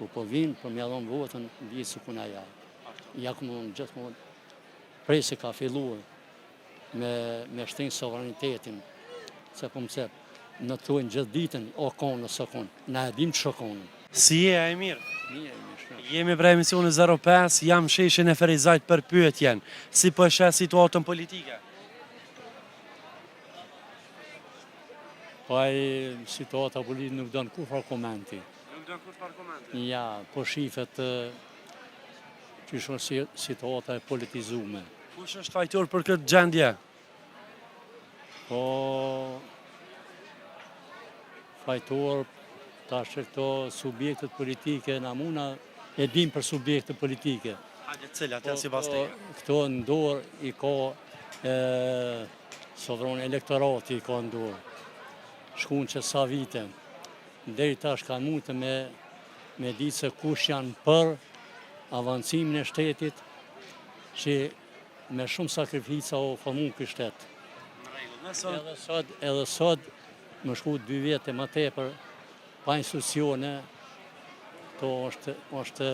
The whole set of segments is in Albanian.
Kur po vinë për mja dhonë votën, vijë si kuna ja. Ja ku mund gjithmonë prej se ka filluar me shtinë sovranitetin, se po më cep, në të tojnë gjithë ditën, o konë, së konë, na e dim që shokonë. Si je, e mirë? Mirë, mirë. Jemi për emisioni 05, jam sheshin e Ferizajt për pyetjen. Si po e sheh situatën politike? Pa e situata politike nuk do në kur argumenti. Nuk do në kur argumenti? Ja, po shifet që është situata e politizume. Kush është fajtor për këtë gjendje? Po fajtor tash këto subjektet politike, na muna e dim për subjektet politike. Hajde cilat, janë si pas teje? Këto në dorë i ka sovran elektorati i ka në dorë. Shkun që sa vite. Deri tash ka mundë me ditë se kush janë për avancimin e shtetit që me shumë sakrifica o formu këtë shtet. Edhe sot më shku 2 vjetë më tepër pa institucione, to është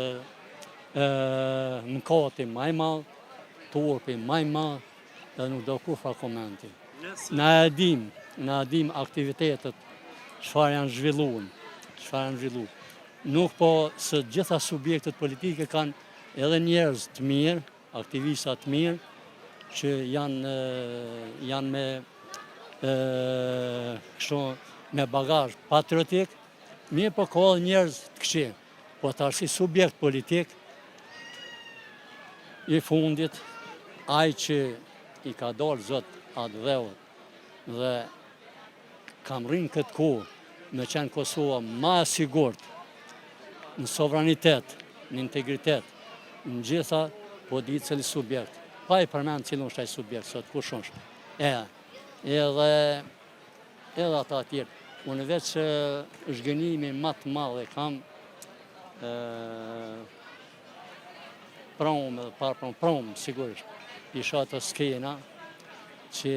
mëkati maj malë, turpi maj malë, edhe nuk do kur fa komenti. Na e dim aktivitetet çfarë janë zhvilluar. Nuk po se gjitha subjektet politike kanë edhe njerëz të mirë, aktivista të mirë, që janë me bagazh patriotik, mirë po ka edhe njerëz të këqij. Po tash si subjekt politik i fundit, ai që i ka dalë zot atë dheut dhe kam rrinë këtë kohë me qenë Kosova ma e sigurt në sovranitet, në integritet, në gjitha, po di cili subjekt. Pa i përmend cilën është ai subjekt, sot kush është. Edhe ata tjerë. Unë veç zhgënjimi më të madh e kam promë, sigurisht. Isha të skena që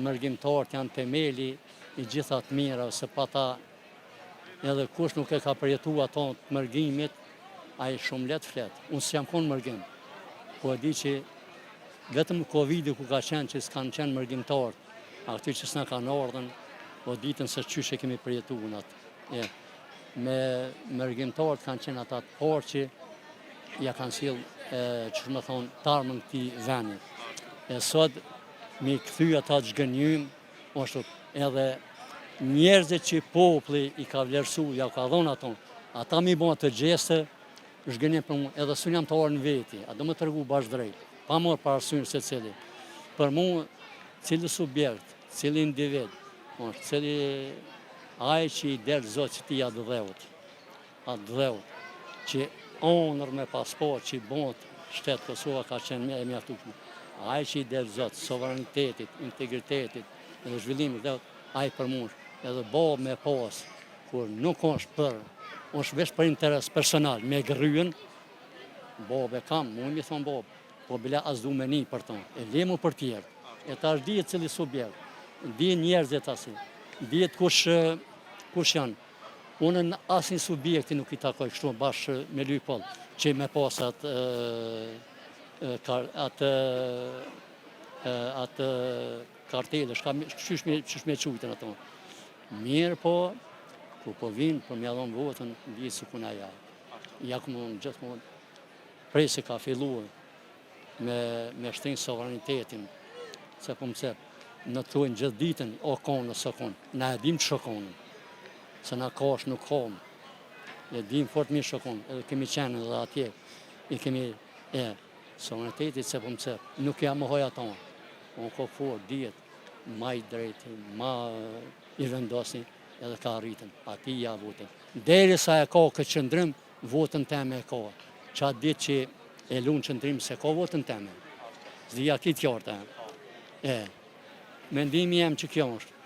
mërgjimtarët janë temeli i gjitha të mira, se pa ta edhe kush nuk e ka përjetu ato të mërgjimit, a i shumë letë fletë. Unë s'jam konë mërgjim, po e di që vetëm Covid-i ku ka qenë që s'kanë qenë mërgjimtarët, aty që s'na kanë ardhen, po ditën se qyshe kemi përjetu në atë. Me mërgjimtarët kanë qenë ata të parë që ja kanë sjellë, që më thonë, tarmën këti venit. Sot, mi këthy ata të zhgënjym, është edhe njerëzit që populli i ka vlerësu, ja ka dhonë ato, ata mi bo të gjeste, zhgënjim për mu, edhe së jam të orë në veti, a do me të regu bashkë drejt, pa morë parasysh se cili. Për mu, cili subjekt, cili individ, cili aj që i delë zotë që ti atë dheut, që onër me pasport që i botë shtetë Kosova ka qenë e mjaftueshme. Aj që i delë zotë, sovranitetit, integritetit, edhe zhvillimit dheut, aj për mund, edhe bob me pas, kur nuk është veç për interes personal, me gërryen, bob e kam, mund mi thonë bob, po bila as du me një për tonë, e lemu për tjerë, e ta është dhjetë cili subjekt, dhjetë njerëzit asi, dhjetë kush janë. Unë në asin subjekti nuk i takoj kështu bashkë me lypoll, që me pas atë kartele, qysh me qujtën ato. Mirë po, kur po vinë për mja dhonë votën, vijë si kuna ja. Ja ku mund gjithmonë prej se ka filluar me shtinë sovranitetin, se po më cep, në të tojnë gjithë ditën, o konë, së konë, na e dim që shokonë. Se na kash nuk kom, e dim fort mirë shokonë, edhe kemi qenë edhe atje, i kemi sovranitetit se po më cep, nuk ja më hoja tonë. Unë ko fort, djetë, ma i drejti, ma i vendosin, edhe ka rritën, ati ja votën. Deri sa e ka këtë qëndrim, votën teme e ka. Qatë ditë që e lunë qëndrim se ka votën teme. Zdia kitë kjartë. Mendimi jem që kjo është.